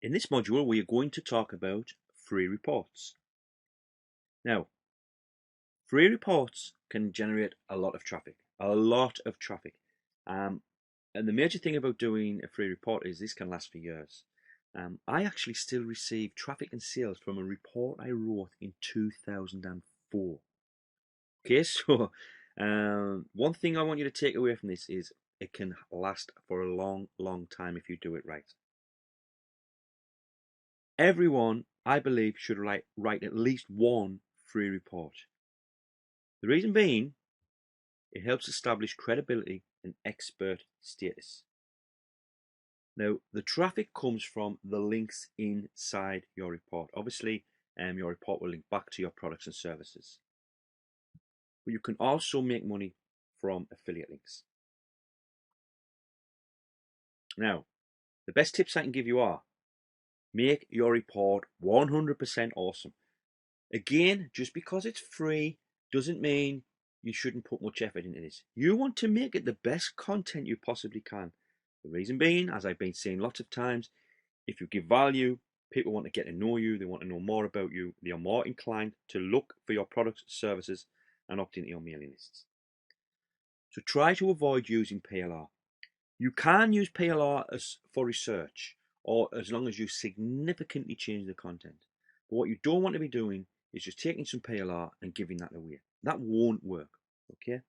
In this module, we are going to talk about free reports. Now, free reports can generate a lot of traffic, and the major thing about doing a free report is this can last for years. I actually still receive traffic and sales from a report I wrote in 2004. Okay, so one thing I want you to take away from this is it can last for a long, long time if you do it right. Everyone, I believe, should write at least one free report. The reason being, it helps establish credibility and expert status. Now, the traffic comes from the links inside your report. Obviously, your report will link back to your products and services. But you can also make money from affiliate links. Now, the best tips I can give you are, make your report 100% awesome. Again, just because it's free doesn't mean you shouldn't put much effort into this. You want to make it the best content you possibly can. The reason being, as I've been saying lots of times, if you give value, people want to get to know you, they want to know more about you, they are more inclined to look for your products, services, and opt into your mailing lists. So try to avoid using PLR. You can use PLR for research, or as long as you significantly change the content. But what you don't want to be doing is just taking some PLR and giving that away. That won't work, okay?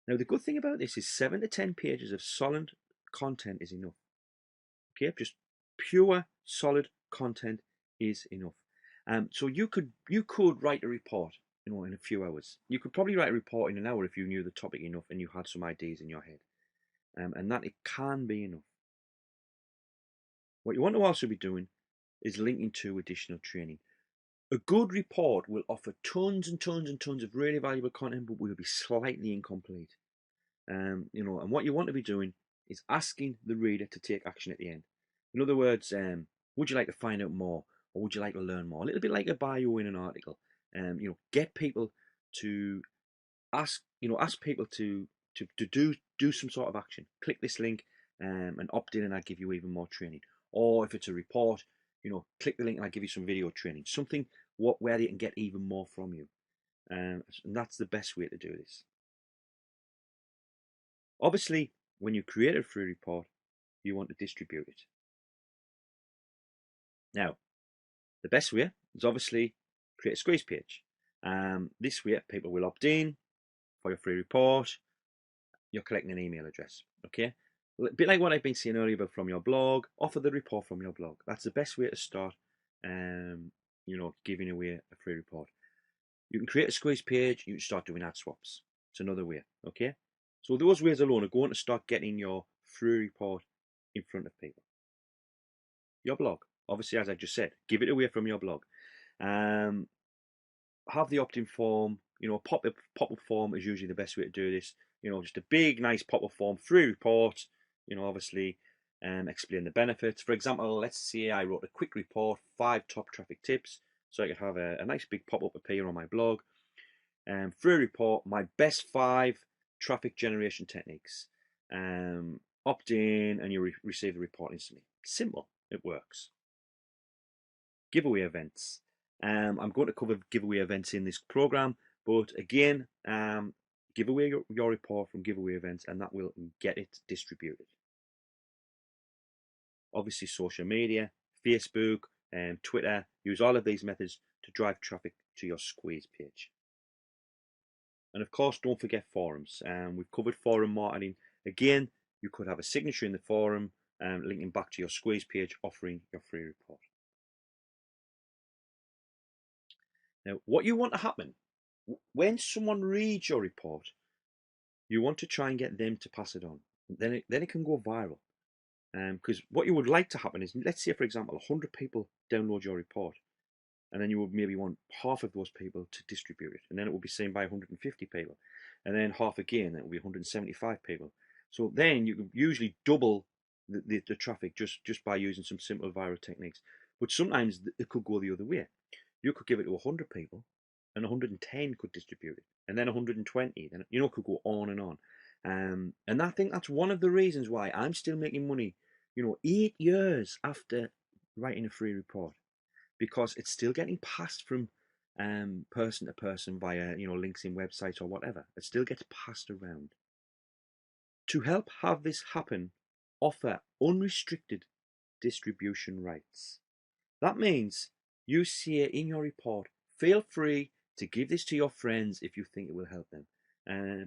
Now, the good thing about this is 7 to 10 pages of solid content is enough. Okay, just pure solid content is enough. So you could write a report, in a few hours. You could probably write a report in an hour if you knew the topic enough and you had some ideas in your head, and that it can be enough. What you want to also be doing is linking to additional training. A good report will offer tons and tons and tons of really valuable content, but will be slightly incomplete. And what you want to be doing is asking the reader to take action at the end. In other words, would you like to find out more, or would you like to learn more? A little bit like a bio in an article. Get people to ask people to do some sort of action. Click this link and opt in, and I'll give you even more training. Or if it's a report, click the link and I'll give you some video training. Something where they can get even more from you. And that's the best way to do this. Obviously, when you create a free report, you want to distribute it. Now, the best way is obviously create a squeeze page. This way, people will opt in for your free report. You're collecting an email address, okay? A bit like what I've been saying earlier about from your blog. Offer the report from your blog. That's the best way to start, giving away a free report. You can create a squeeze page. You can start doing ad swaps. It's another way, okay? So those ways alone are going to start getting your free report in front of people. Your blog, obviously, as I just said, give it away from your blog. Have the opt-in form. Pop-up form is usually the best way to do this. Just a big, nice pop-up form, free report. Obviously, explain the benefits. For example, let's say I wrote a quick report, 5 top traffic tips, so I could have a nice big pop-up appear on my blog. Free report, my best 5 traffic generation techniques. Opt in and you receive the report instantly. Simple, it works. Giveaway events. I'm going to cover giveaway events in this program, but again, give away your report from giveaway events and that will get it distributed. Obviously, social media, Facebook, and Twitter, use all of these methods to drive traffic to your squeeze page. And of course, don't forget forums. We've covered forum marketing. Again, you could have a signature in the forum linking back to your squeeze page offering your free report. Now, what you want to happen, when someone reads your report, you want to try and get them to pass it on. Then it can go viral. Because what you would like to happen is, let's say, for example, 100 people download your report. And then you would maybe want half of those people to distribute it. And then it will be seen by 150 people. And then half again, it will be 175 people. So then you can usually double the traffic just by using some simple viral techniques. But sometimes it could go the other way. You could give it to 100 people and 110 could distribute it. And then 120, then it could go on and on. And I think that's one of the reasons why I'm still making money, 8 years after writing a free report, because it's still getting passed from person to person via links in websites or whatever. It still gets passed around. To help have this happen, offer unrestricted distribution rights. That means you say in your report, feel free to give this to your friends if you think it will help them.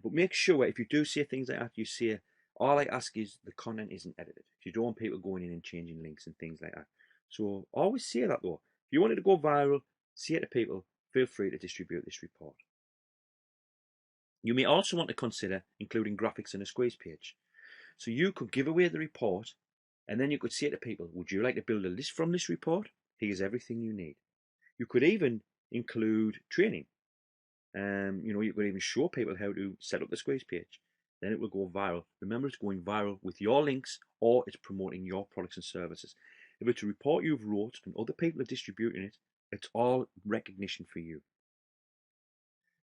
But make sure if you do say things like that, you say, all I ask is the content isn't edited. You don't want people going in and changing links and things like that. So always say that though. If you want it to go viral, say it to people, feel free to distribute this report. You may also want to consider including graphics in a squeeze page. So you could give away the report, and then you could say to people, would you like to build a list from this report? Here's everything you need. You could even include training. You could even show people how to set up the squeeze page. Then it will go viral. Remember, it's going viral with your links, or it's promoting your products and services. If it's a report you've wrote and other people are distributing it, it's all recognition for you.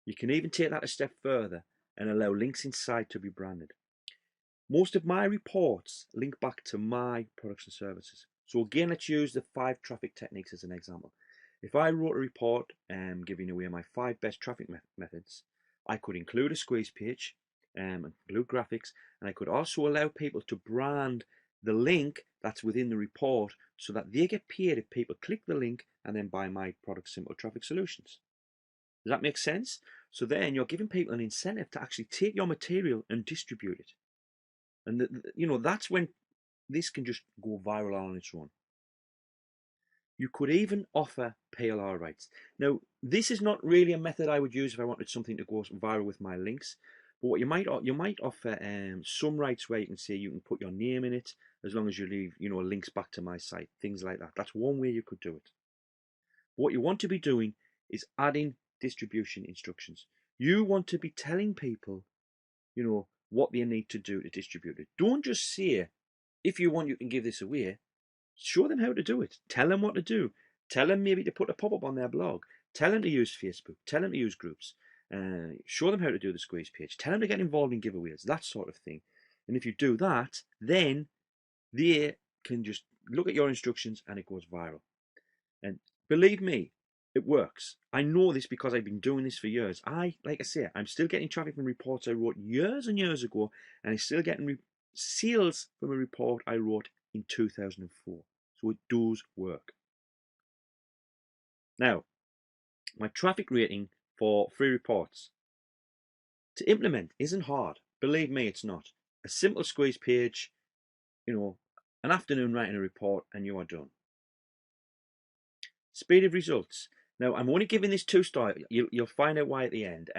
You can even take that a step further and allow links inside to be branded. Most of my reports link back to my products and services. So again, let's use the 5 traffic techniques as an example. If I wrote a report giving away my 5 best traffic methods, I could include a squeeze page, include graphics, and I could also allow people to brand the link that's within the report so that they get paid if people click the link and then buy my product, Simple Traffic Solutions. Does that make sense? So then you're giving people an incentive to actually take your material and distribute it. And that's when this can just go viral on its own. You could even offer PLR rights. Now, this is not really a method I would use if I wanted something to go viral with my links. But what you might offer some rights where you can say you can put your name in it as long as you leave links back to my site, things like that. That's one way you could do it. What you want to be doing is adding distribution instructions. You want to be telling people, what they need to do to distribute it. Don't just say, if you want, you can give this away. Show them how to do it. Tell them what to do. Tell them maybe to put a pop-up on their blog. Tell them to use Facebook. Tell them to use groups. Show them how to do the squeeze page. Tell them to get involved in giveaways, that sort of thing. And if you do that, then they can just look at your instructions and it goes viral. And believe me, it works. I know this because I've been doing this for years. Like I say, I'm still getting traffic from reports I wrote years and years ago, and I'm still getting sales from a report I wrote in 2004. So it does work. Now, my traffic rating for free reports to implement isn't hard. Believe me, it's not. A simple squeeze page, an afternoon writing a report, and you are done. Speed of results. Now, I'm only giving this 2 stars. You'll find out why at the end.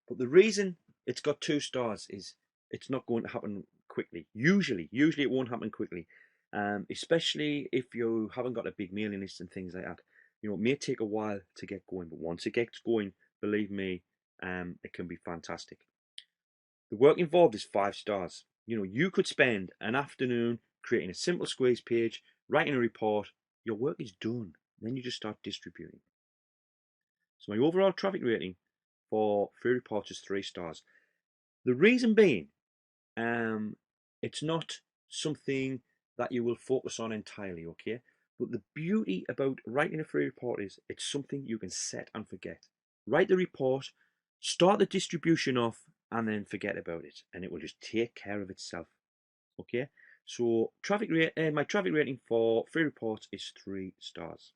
But the reason it's got 2 stars is it's not going to happen quickly. Usually it won't happen quickly. Especially if you haven't got a big mailing list and things like that. It may take a while to get going, but once it gets going, believe me, it can be fantastic. The work involved is 5 stars. You could spend an afternoon creating a simple squeeze page, writing a report. Your work is done. Then you just start distributing. So my overall traffic rating for free reports is 3 stars. The reason being, it's not something that you will focus on entirely, okay? But the beauty about writing a free report is it's something you can set and forget. Write the report, start the distribution off, and then forget about it, and it will just take care of itself. Okay, so my traffic rating for free reports is 3 stars.